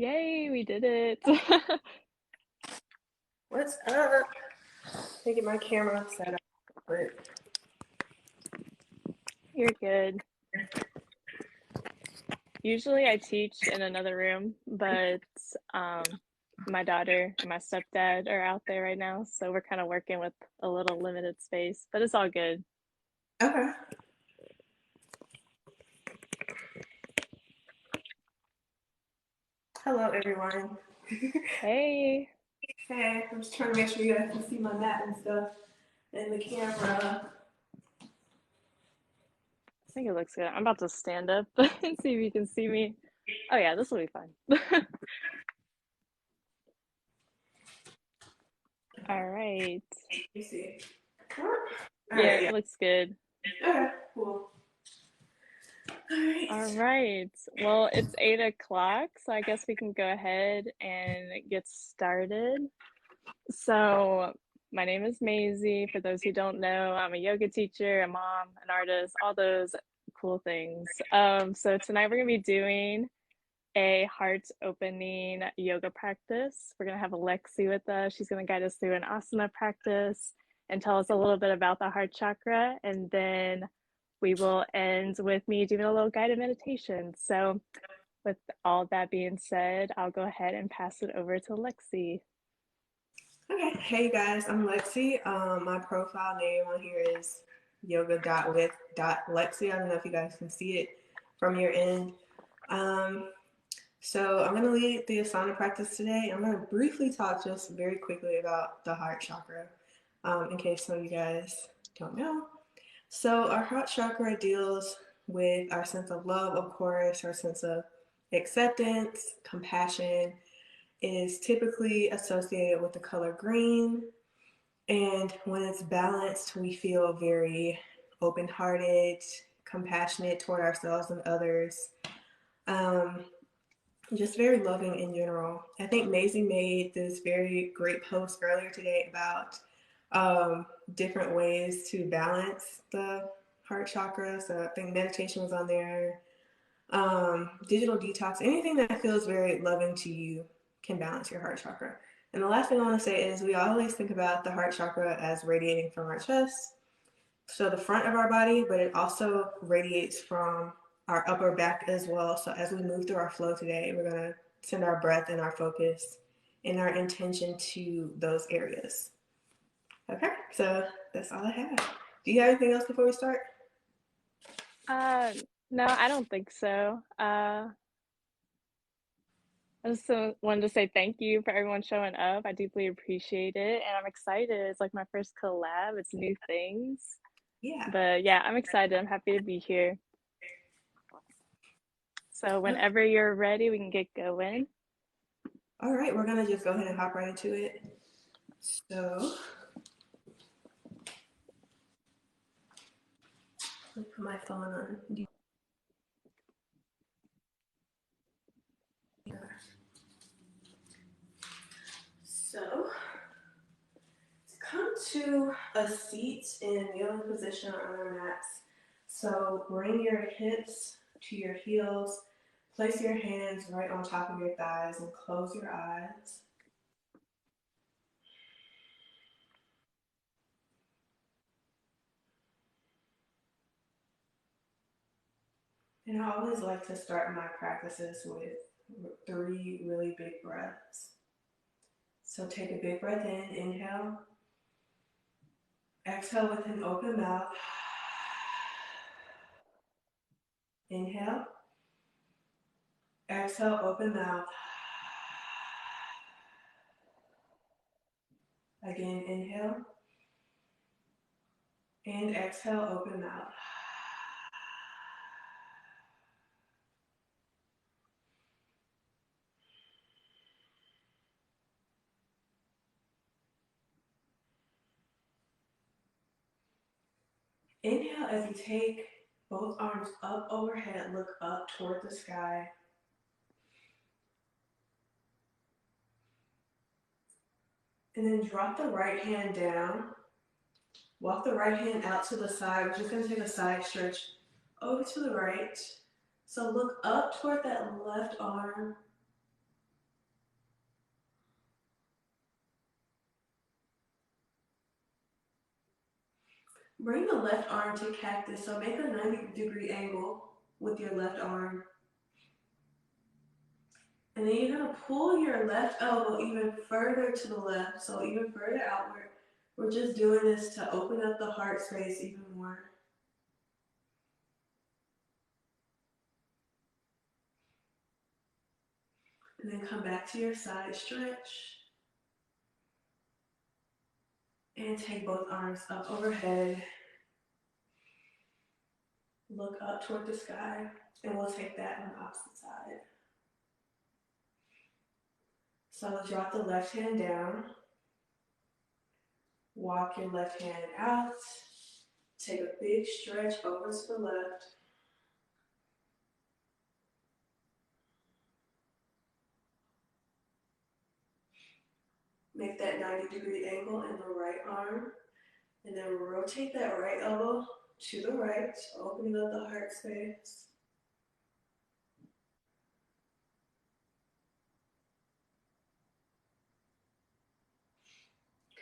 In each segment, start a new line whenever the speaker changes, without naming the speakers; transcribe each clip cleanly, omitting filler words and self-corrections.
Yay, we did it.
What's up? Let me get my camera set up. But
You're good. Usually I teach in another room, but my daughter and my stepdad are out there right now, so we're kind of working with a little limited space, but it's all good.
okay. Hello, everyone.
Hey,
Hey, I'm just trying to make sure you guys can see my mat and stuff and the camera.
I think it looks good. I'm about to stand up and see if you can see me. Oh yeah, this will be fine. All right.
Let me see. All
Yeah,
right,
it
yeah.
looks good.
Okay, cool. All
All
right.
right. Well, it's 8 o'clock, so I guess we can go ahead and get started. So, my name is Maisie. For those who don't know, I'm a yoga teacher, a mom, an artist, all those cool things. So tonight we're gonna be doing a heart opening yoga practice. We're gonna have Alexi with us. She's gonna guide us through an asana practice and tell us a little bit about the heart chakra, and then we will end with me doing a little guided meditation. So, with all that being said, I'll go ahead and pass it over to Alexi.
Okay. Hey, guys. I'm Lexi. My profile name on here is yoga.with.lexi. I don't know if you guys can see it from your end. Um, So I'm going to lead the Asana practice today. I'm going to briefly talk just very quickly about the heart chakra, in case some of you guys don't know. So our heart chakra deals with our sense of love, of course, our sense of acceptance, compassion. It is typically associated with the color green. And when it's balanced, we feel very open-hearted, compassionate toward ourselves and others. Um, just very loving in general. I think Maisie made this very great post earlier today about different ways to balance the heart chakra. So I think meditation was on there. Digital detox, anything that feels very loving to you can balance your heart chakra. And the last thing I want to say is we always think about the heart chakra as radiating from our chest, so the front of our body, but it also radiates from our upper back as well. So as we move through our flow today, we're going to send our breath and our focus and our intention to those areas. Okay, so that's all I have. Do you have anything else before we start?
Uh, no, I don't think so. I just wanted to say thank you for everyone showing up. I deeply appreciate it, and I'm excited. It's like my first collab. It's new things,
Yeah.
but yeah, I'm excited. I'm happy to be here. So
Okay.
whenever you're ready, we can get going.
All right, we're going to just go ahead and hop right into it. So, let me put my phone on. So, come to a seat in kneeling position on our mats. So bring your hips to your heels. Place your hands right on top of your thighs and close your eyes. And I always like to start my practices with 3 really big breaths. So take a big breath in, inhale. Exhale with an open mouth. Inhale. Exhale, open mouth. Again, inhale. And exhale, open mouth. Inhale as you take both arms up overhead, look up toward the sky. And then drop the right hand down. Walk the right hand out to the side. We're just going to take a side stretch over to the right. So look up toward that left arm. Bring the left arm to cactus. So make a 90-degree angle with your left arm. And then you're going to pull your left elbow even further to the left, so even further outward. We're just doing this to open up the heart space even more. And then come back to your side stretch. And take both arms up overhead. Look up toward the sky. And we'll take that on the opposite side. So drop the left hand down. Walk your left hand out. Take a big stretch over to the left. Make that 90-degree angle in the right arm. And then rotate that right elbow to the right, opening up the heart space.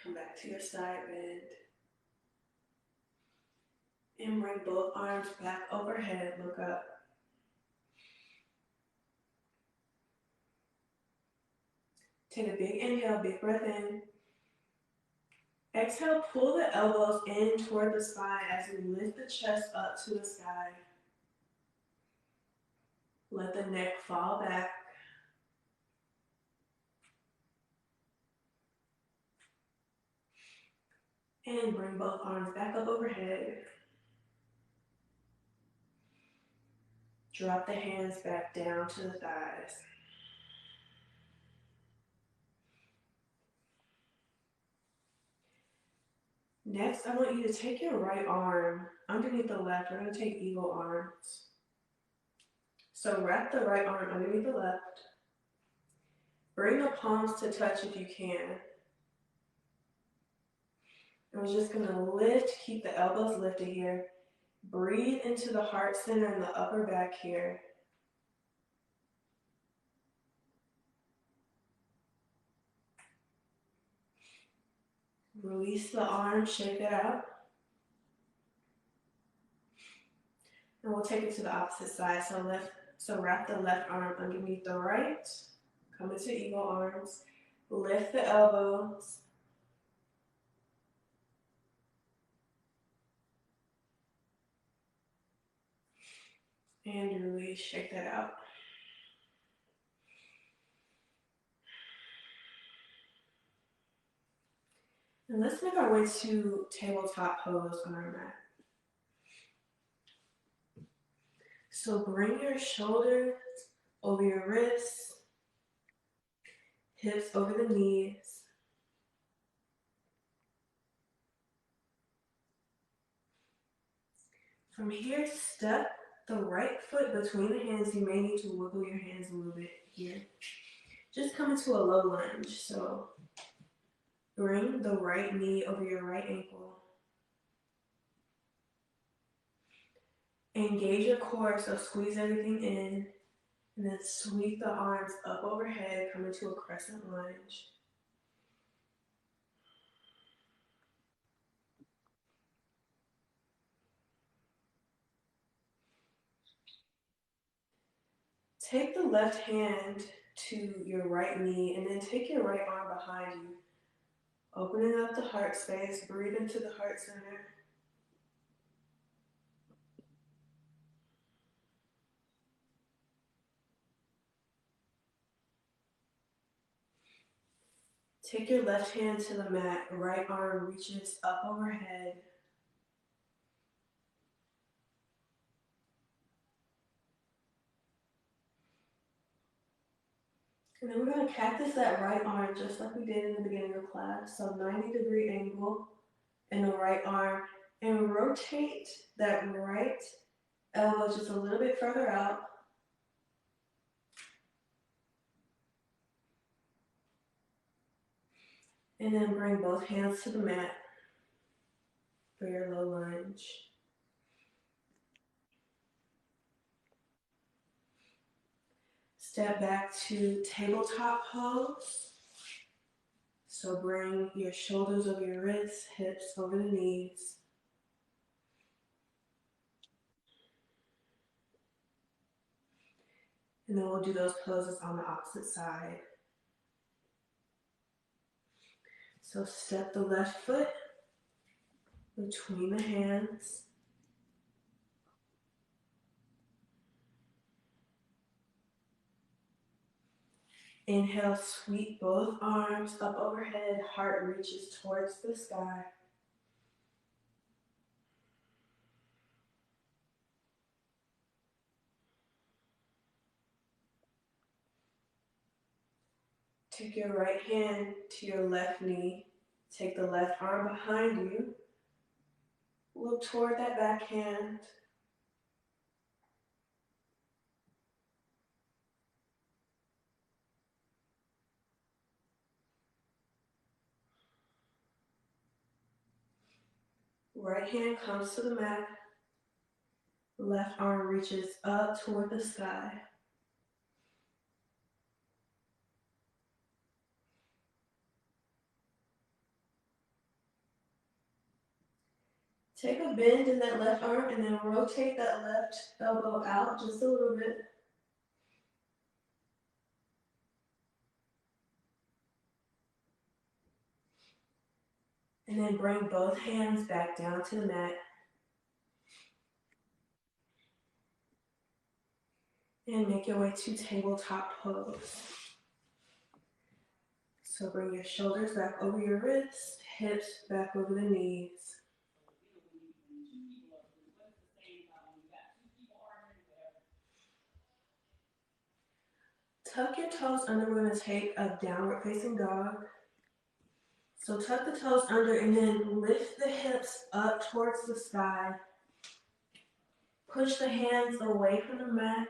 Come back to your side bend. And bring both arms back overhead, look up. Take a big inhale, big breath in. Exhale, pull the elbows in toward the spine as you lift the chest up to the sky. Let the neck fall back. And bring both arms back up overhead. Drop the hands back down to the thighs. Next, I want you to take your right arm underneath the left. We're going to take eagle arms. So wrap the right arm underneath the left. Bring the palms to touch if you can. And we're just going to lift, keep the elbows lifted here. Breathe into the heart center and the upper back here. Release the arm, shake it out. And we'll take it to the opposite side. So wrap the left arm underneath the right. Come into eagle arms. Lift the elbows. And release, shake that out. And let's make our way to tabletop pose on our mat. So bring your shoulders over your wrists, hips over the knees. From here, step the right foot between the hands. You may need to wiggle your hands a little bit here. Just come into a low lunge. So bring the right knee over your right ankle. Engage your core, so squeeze everything in. And then sweep the arms up overhead, come into a crescent lunge. Take the left hand to your right knee and then take your right arm behind you. Opening up the heart space, breathe into the heart center. Take your left hand to the mat, right arm reaches up overhead. And then we're going to cactus that right arm just like we did in the beginning of class. So 90-degree angle in the right arm. And rotate that right elbow just a little bit further out. And then bring both hands to the mat for your low lunge. Step back to tabletop pose. So bring your shoulders over your wrists, hips over the knees. And then we'll do those poses on the opposite side. So step the left foot between the hands. Inhale, sweep both arms up overhead, heart reaches towards the sky. Take your right hand to your left knee. Take the left arm behind you. Look toward that back hand. Right hand comes to the mat. Left arm reaches up toward the sky. Take a bend in that left arm and then rotate that left elbow out just a little bit. And then bring both hands back down to the mat. And make your way to tabletop pose. So bring your shoulders back over your wrists, hips back over the knees. Tuck your toes under. We're going to take a downward facing dog. So tuck the toes under and then lift the hips up towards the sky. Push the hands away from the mat.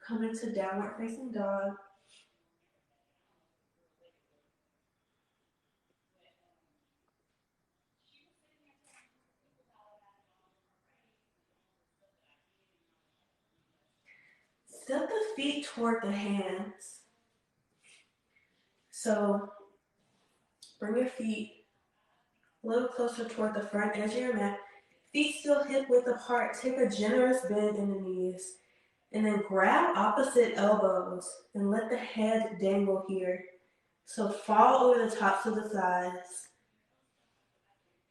Come into downward facing dog. Step the feet toward the hands. So bring your feet a little closer toward the front edge of your mat. Feet still hip width apart. Take a generous bend in the knees. And then grab opposite elbows and let the head dangle here. So fall over the tops of the thighs.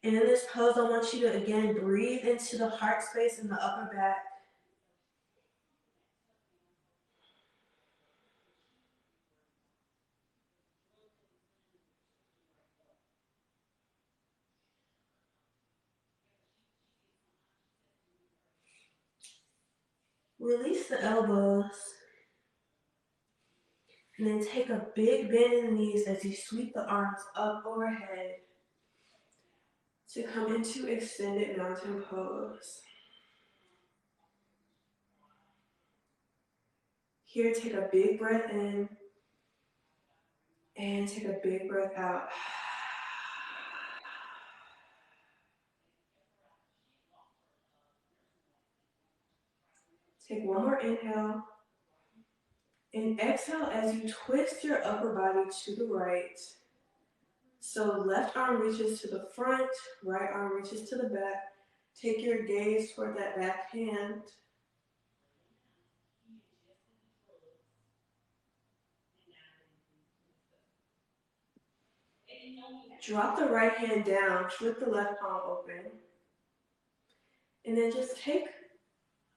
And in this pose, I want you to again breathe into the heart space in the upper back. Release the elbows. And then take a big bend in the knees as you sweep the arms up overhead to come into extended mountain pose. Here, take a big breath in and take a big breath out. Take one more inhale. And exhale as you twist your upper body to the right. So left arm reaches to the front, right arm reaches to the back. Take your gaze toward that back hand. Drop the right hand down, flip the left palm open. And then just take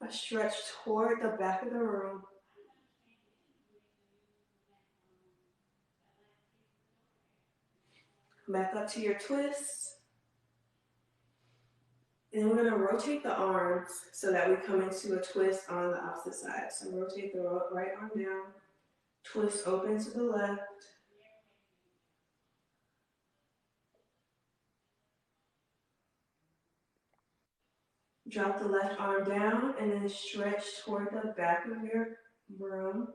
a stretch toward the back of the room. Come back up to your twist. And then we're going to rotate the arms so that we come into a twist on the opposite side. So rotate the right arm down, twist open to the left. Drop the left arm down and then stretch toward the back of your room.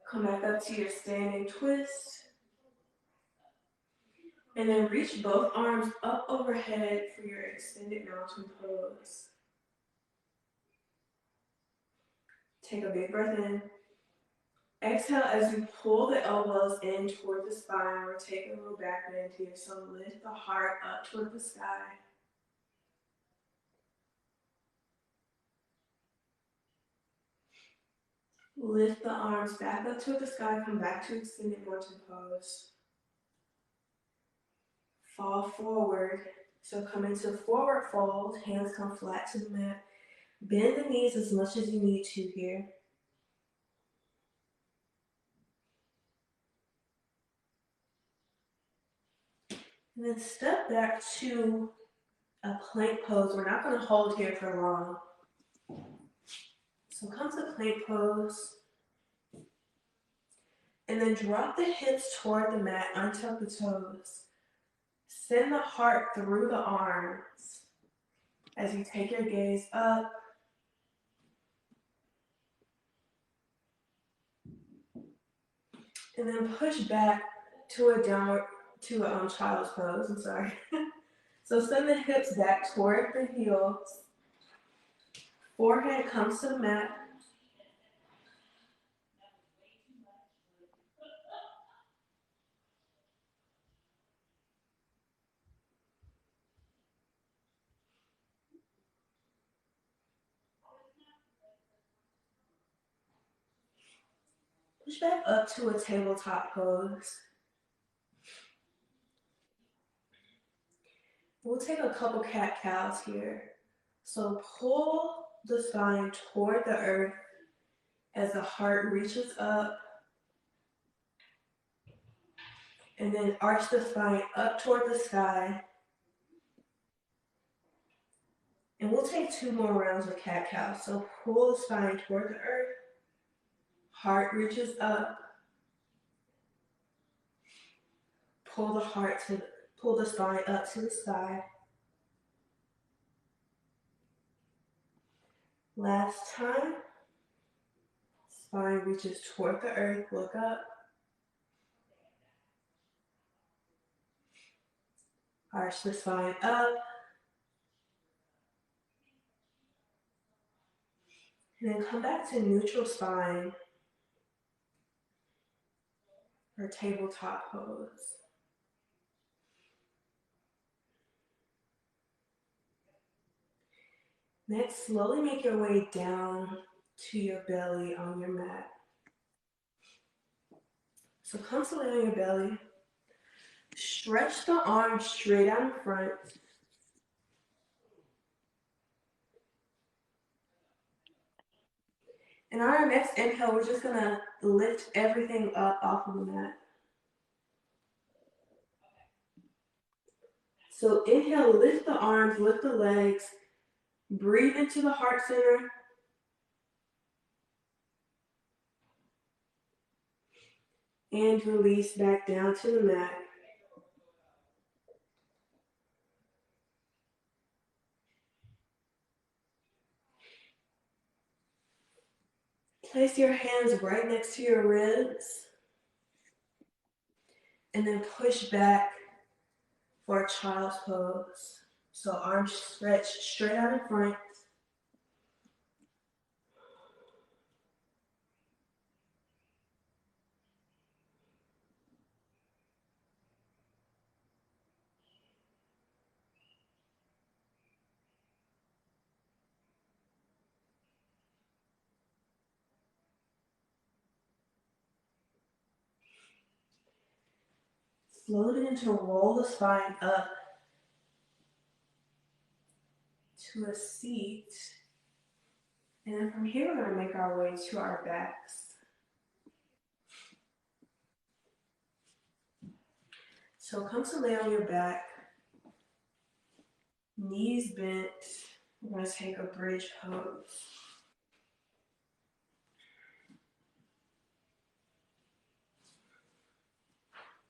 Come back up to your standing twist. And then reach both arms up overhead for your extended mountain pose. Take a big breath in. Exhale as you pull the elbows in toward the spine. Rotate a little back bend here. So lift the heart up toward the sky. Lift the arms back up toward the sky, come back to extended mountain pose. Fall forward. So come into forward fold, hands come flat to the mat. Bend the knees as much as you need to here. And then step back to a plank pose. We're not going to hold here for long. So come to plank pose. And then drop the hips toward the mat, untuck the toes. Send the heart through the arms as you take your gaze up. And then push back to a child's pose. I'm sorry. So send the hips back toward the heels. Forehead comes to the mat. Push back up to a tabletop pose. We'll take a couple cat-cows here. So pull the spine toward the earth as the heart reaches up. And then arch the spine up toward the sky. And we'll take 2 more rounds of cat-cow. So pull the spine toward the earth. Heart reaches up. Pull the spine up to the sky. Last time. Spine reaches toward the earth. Look up. Arch the spine up. And then come back to neutral spine or tabletop pose. Next, slowly make your way down to your belly on your mat. So come to lay on your belly. Stretch the arms straight out in front. And on our next inhale, we're just gonna lift everything up off of the mat. So inhale, lift the arms, lift the legs. Breathe into the heart center. And release back down to the mat. Place your hands right next to your ribs. And then push back for a child's pose. So arms stretched straight out in front. Slowly begin to roll the spine up to a seat. And then from here, we're going to make our way to our backs. So come to lay on your back, knees bent. We're going to take a bridge pose.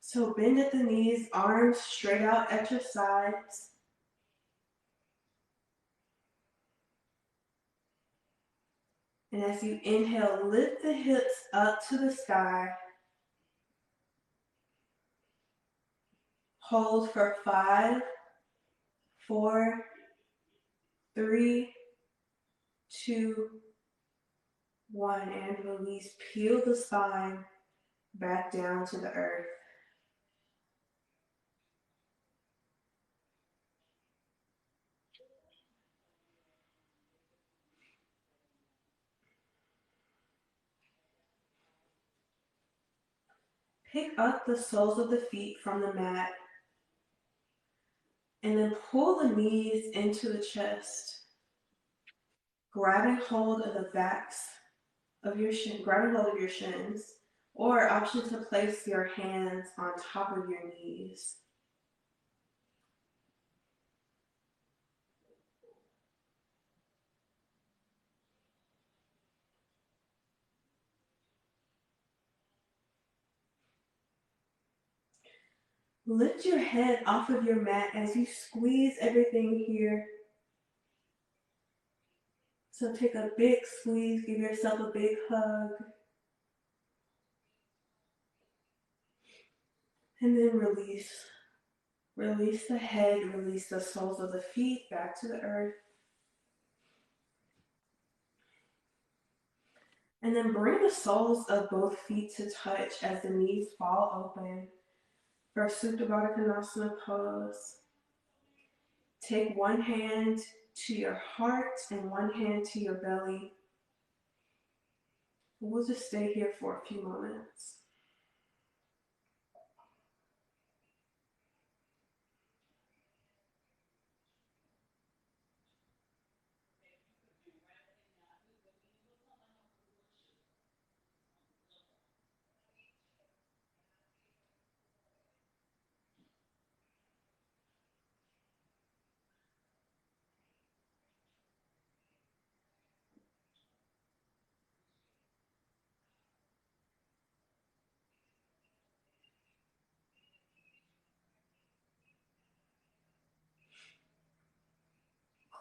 So bend at the knees, arms straight out at your sides. And as you inhale, lift the hips up to the sky. Hold for 5, 4, 3, 2, 1. And release. Peel the spine back down to the earth. Pick up the soles of the feet from the mat and then pull the knees into the chest, grabbing hold of the backs of your grabbing hold of your shins, or option to place your hands on top of your knees. Lift your head off of your mat as you squeeze everything here. So take a big squeeze, give yourself a big hug, and then release. Release the head, release the soles of the feet back to the earth. And then bring the soles of both feet to touch as the knees fall open for Supta Baddha Konasana pose. Take one hand to your heart and one hand to your belly. We'll just stay here for a few moments.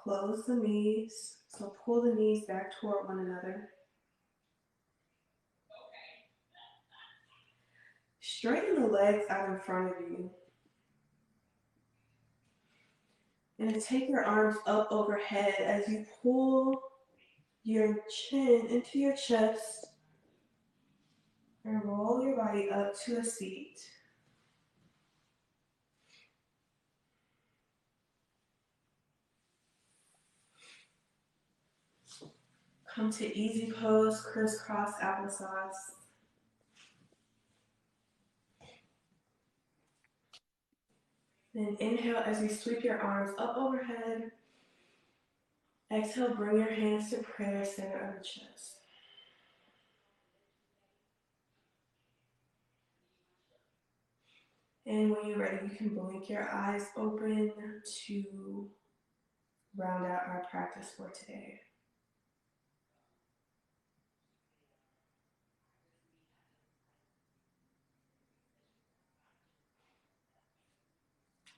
Close the knees, so pull the knees back toward one another. Straighten the legs out in front of you. And take your arms up overhead as you pull your chin into your chest and roll your body up to a seat. Come to easy pose, crisscross applesauce. Then inhale as you sweep your arms up overhead. Exhale, bring your hands to prayer center of the chest. And when you're ready, you can blink your eyes open to round out our practice for today.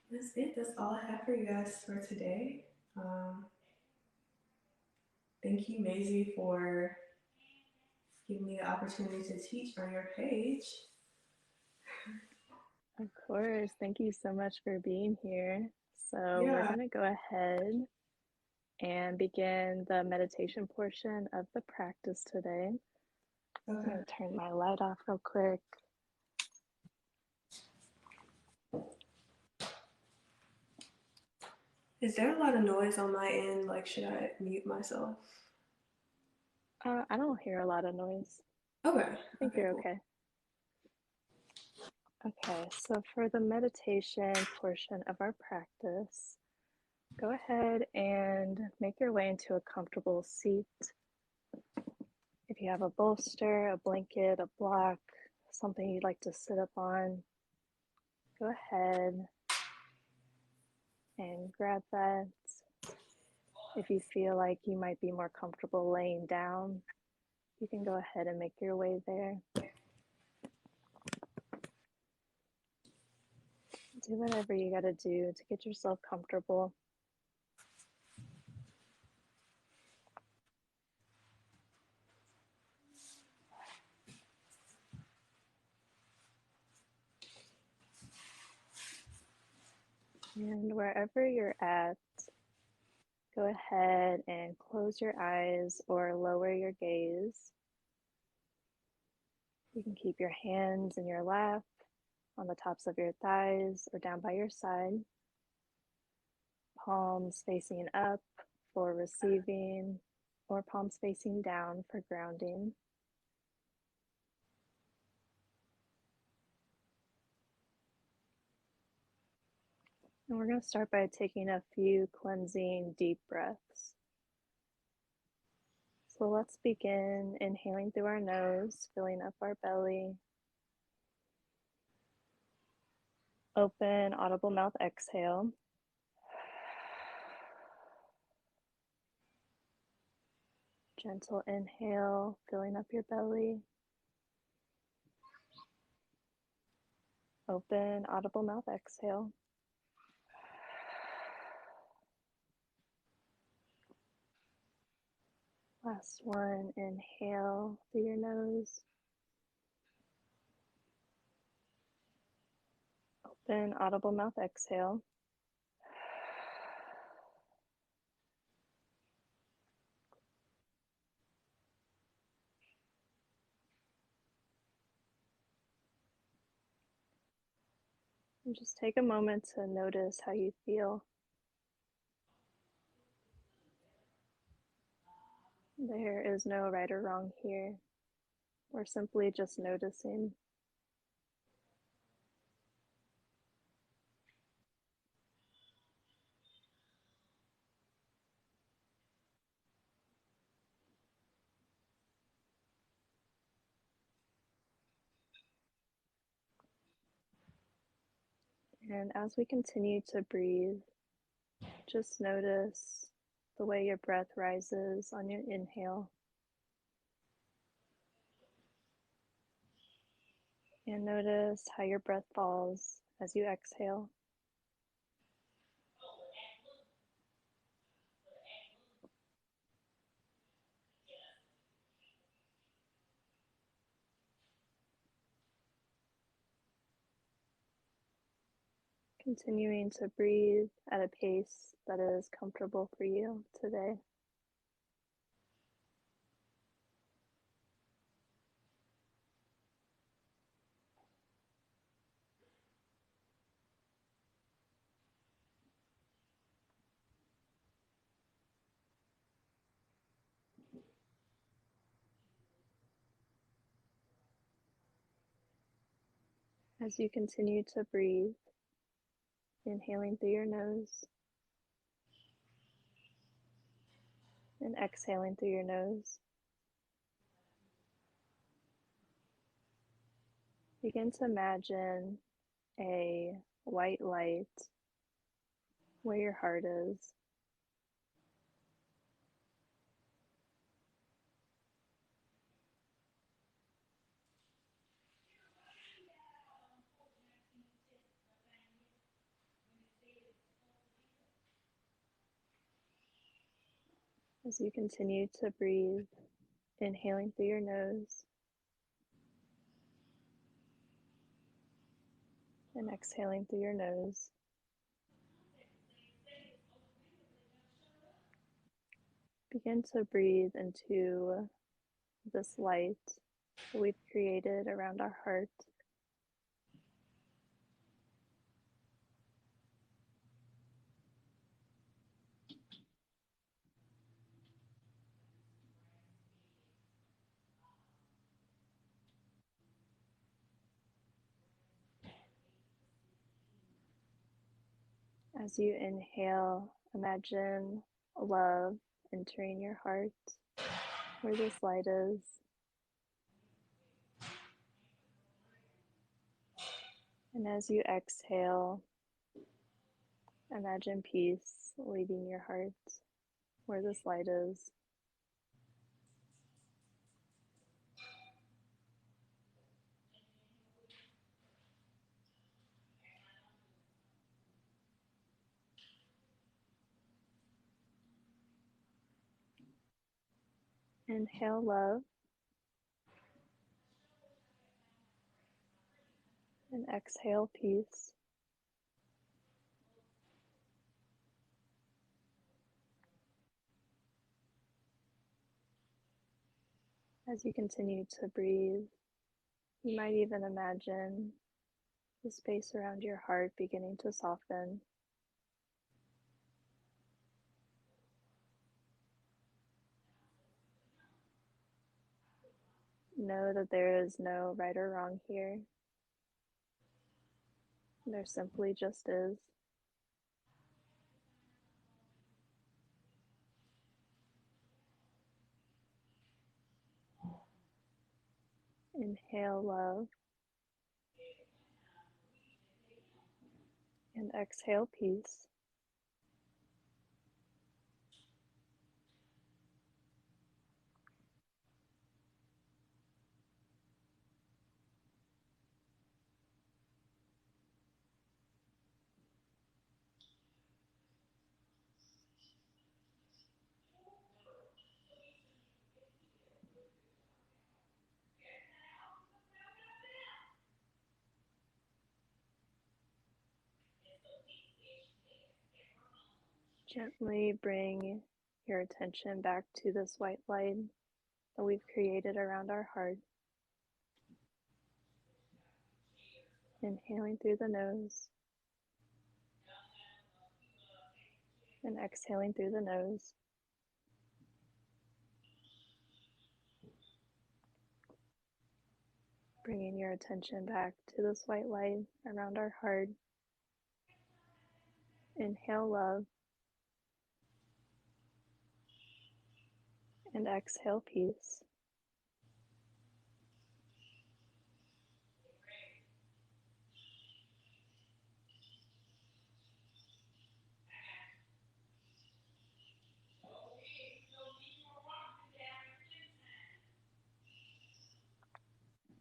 That's it. That's all I have for you guys for today. Thank you, Maisie, for giving me the opportunity to teach on your page.
Of course. Thank you so much for being here. So we're
Yeah.
going to go ahead and begin the meditation portion of the practice today.
Okay.
I'm going to turn my light off real quick.
Is there a lot of noise on my end? Like, should I mute myself?
I don't hear a lot of noise.
Okay.
I think you're okay. Okay, so for the meditation portion of our practice, go ahead and make your way into a comfortable seat. If you have a bolster, a blanket, a block, something you'd like to sit up on, go ahead and grab that. If you feel like you might be more comfortable laying down, you can go ahead and make your way there. Do whatever you got to do to get yourself comfortable. And wherever you're at, go ahead and close your eyes or lower your gaze. You can keep your hands in your lap, on the tops of your thighs, or down by your side. Palms facing up for receiving, or palms facing down for grounding. And we're going to start by taking a few cleansing deep breaths. So let's begin inhaling through our nose, filling up our belly. Open, audible mouth exhale. Gentle inhale, filling up your belly. Open, audible mouth exhale. Last one, inhale through your nose. Open, audible mouth exhale. And just take a moment to notice how you feel. There is no right or wrong here. We're simply just noticing. And as we continue to breathe, just notice the way your breath rises on your inhale. And notice how your breath falls as you exhale. Continuing to breathe at a pace that is comfortable for you today. As you continue to breathe, inhaling through your nose and exhaling through your nose, begin to imagine a white light where your heart is. As you continue to breathe, inhaling through your nose and exhaling through your nose, begin to breathe into this light that we've created around our heart. As you inhale, imagine love entering your heart where this light is. And as you exhale, imagine peace leaving your heart where this light is. Inhale love and exhale peace. As you continue to breathe, you might even imagine the space around your heart beginning to soften. Know that there is no right or wrong here. There simply just is. Inhale love and exhale peace. Gently bring your attention back to this white light that we've created around our heart. Inhaling through the nose and exhaling through the nose. Bringing your attention back to this white light around our heart. Inhale love and exhale peace.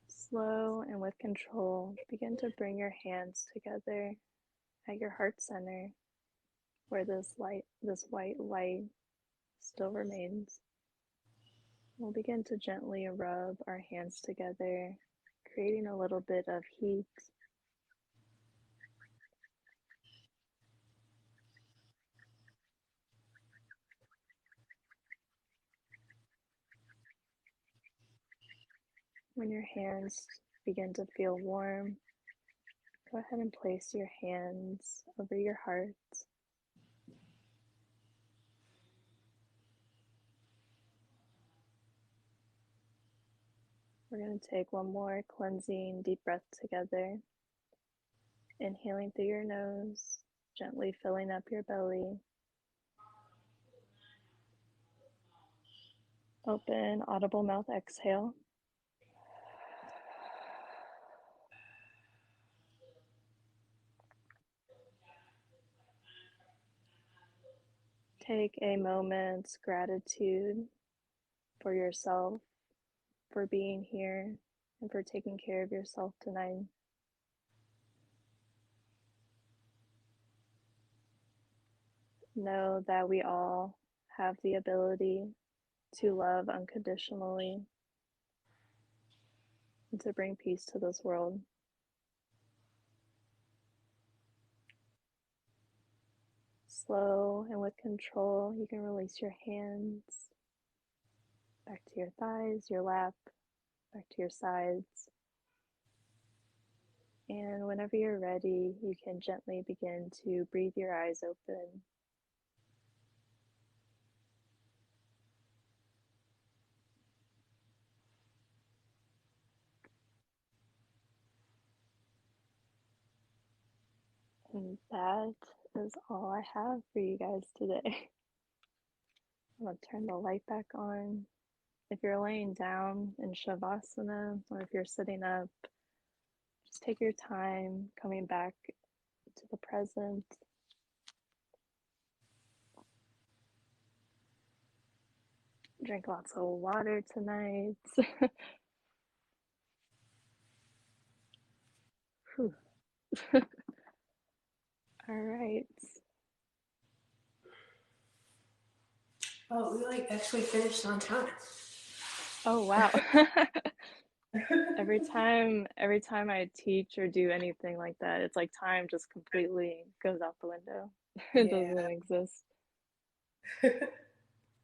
Slow and with control, begin to bring your hands together at your heart center where this white light still remains. We'll begin to gently rub our hands together, creating a little bit of heat. When your hands begin to feel warm, go ahead and place your hands over your heart. We're going to take one more cleansing deep breath together. Inhaling through your nose, gently filling up your belly. Open, audible mouth exhale. Take a moment's gratitude for yourself, for being here, and for taking care of yourself tonight. Know that we all have the ability to love unconditionally and to bring peace to this world. Slow and with control, you can release your hands back to your thighs, your lap, back to your sides. And whenever you're ready, you can gently begin to breathe your eyes open. And that is all I have for you guys today. I'm going to turn the light back on. If you're laying down in Shavasana or if you're sitting up, just take your time coming back to the present. Drink lots of water tonight. All right.
Oh, we like actually finished on time.
Oh wow. every time I teach or do anything like that, it's like time just completely goes out the window. It
Yeah.
doesn't exist.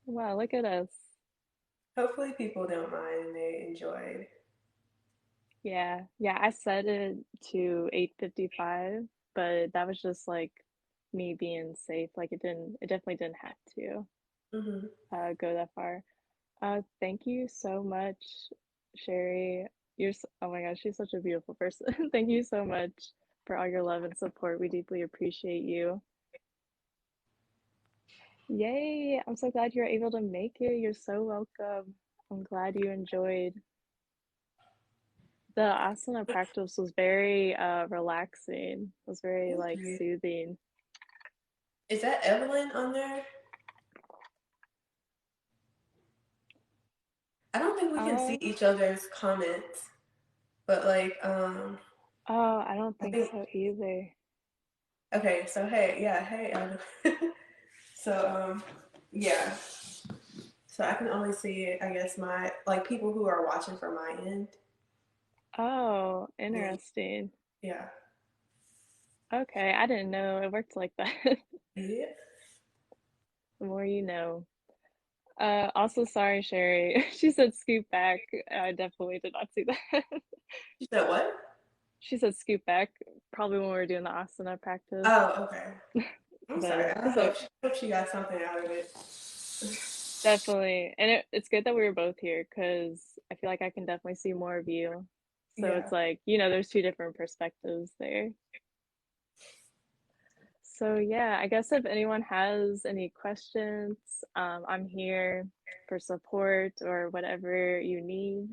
Wow, look at us.
Hopefully people don't mind and they enjoyed.
Yeah, I set it to 8:55, but that was just like me being safe. Like it definitely didn't have to
Mm-hmm.
go that far. Thank you so much, Sherry. Oh my gosh, she's such a beautiful person. Thank you so much for all your love and support. We deeply appreciate you. Yay! I'm so glad you're able to make it. You're so welcome. I'm glad you enjoyed. The asana practice was very relaxing. It was very
Thank
like
you.
soothing.
Is that Evelyn on there? I don't think we can see
Uh
each other's comments, but like,
oh, I don't
I
think
think,
so either.
okay, so hey, yeah, hey, Evelyn. So, yeah. So I can only see, I guess, my, like, people who are watching from my end.
Oh,
And
interesting.
yeah.
Okay, I didn't know it worked like that.
Yeah.
The more you know. Also, sorry, Sherry. She said scoot back. I definitely did not see that.
You said what?
She said scoot back, probably when we were doing the asana practice.
Oh, okay. I'm sorry.
But
I
it's
hope,
okay.
hope she got something out of it.
Definitely. And it's good that we were both here because I feel like I can definitely see more of you. So
Yeah.
it's like, there's two different perspectives there. So yeah, I guess if anyone has any questions, I'm here for support or whatever you need.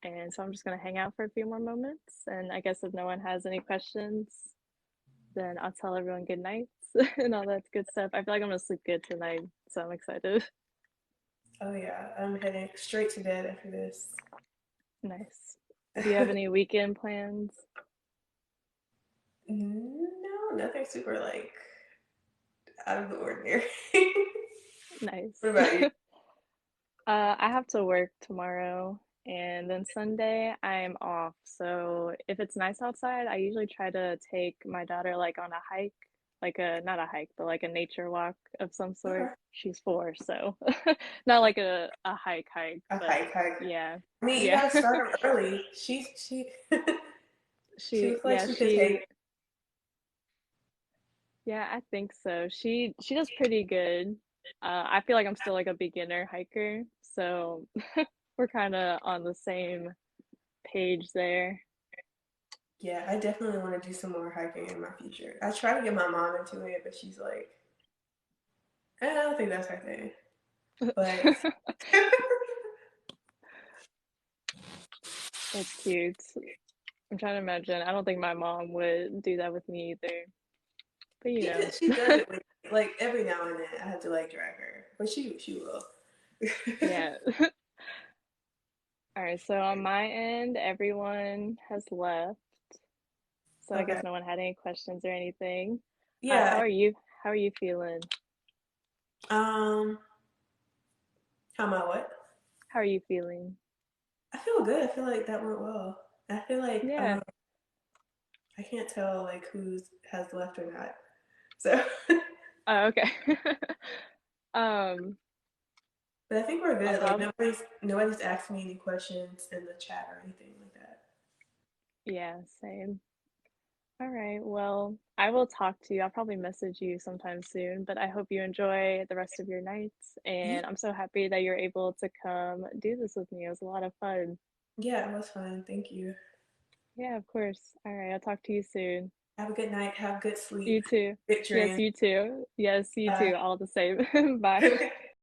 And so I'm just gonna hang out for a few more moments. And I guess if no one has any questions, then I'll tell everyone good nights and all that good stuff. I feel like I'm gonna sleep good tonight, so I'm excited.
Oh, yeah. I'm heading straight to bed after this.
Nice. Do you have any weekend plans?
No, nothing super, like, out of the ordinary.
Nice.
What about you?
I have to work tomorrow and then Sunday I'm off. So if it's nice outside, I usually try to take my daughter like on a hike, like a not a hike, but like a nature walk of some sort.
Okay.
She's 4, so not like a hike,
A
but
hike, hike.
yeah.
I mean, you
Yeah.
gotta start them early. She, she
She
looks like
yeah,
she could
she
take.
yeah, I think so. She does pretty good. I feel like I'm still like a beginner hiker, so we're kind of on the same page there.
Yeah, I definitely want to do some more hiking in my future. I try to get my mom into it, but she's like, I don't think that's her thing. But
That's cute. I'm trying to imagine. I don't think my mom would do that with me either. But
she does it with, like, every now and then. I have to like drag her, but she will.
yeah. All right, so on my end, everyone has left. So I
Okay.
guess no one had any questions or anything. How
Yeah.
are you? How are you feeling?
Um. How am I? What?
How are you feeling?
I feel good. I feel like that went well. I feel like
Yeah.
I can't tell like who's has left or not. So,
Oh, okay. um,
but I think we're good.
also,
Like nobody's asked me any questions in the chat or anything like that.
yeah, same. All right. Well, I will talk to you. I'll probably message you sometime soon, but I hope you enjoy the rest of your nights.
You?
And I'm so happy that you're able to come do this with me. It was a lot of fun.
Yeah, it was fun. Thank you.
Yeah, of course. All right. I'll talk to you soon.
Have a good night. Have good sleep.
You too.
Good
Yes,
dreams.
you too. Yes, you
Bye.
too. All the same. Bye.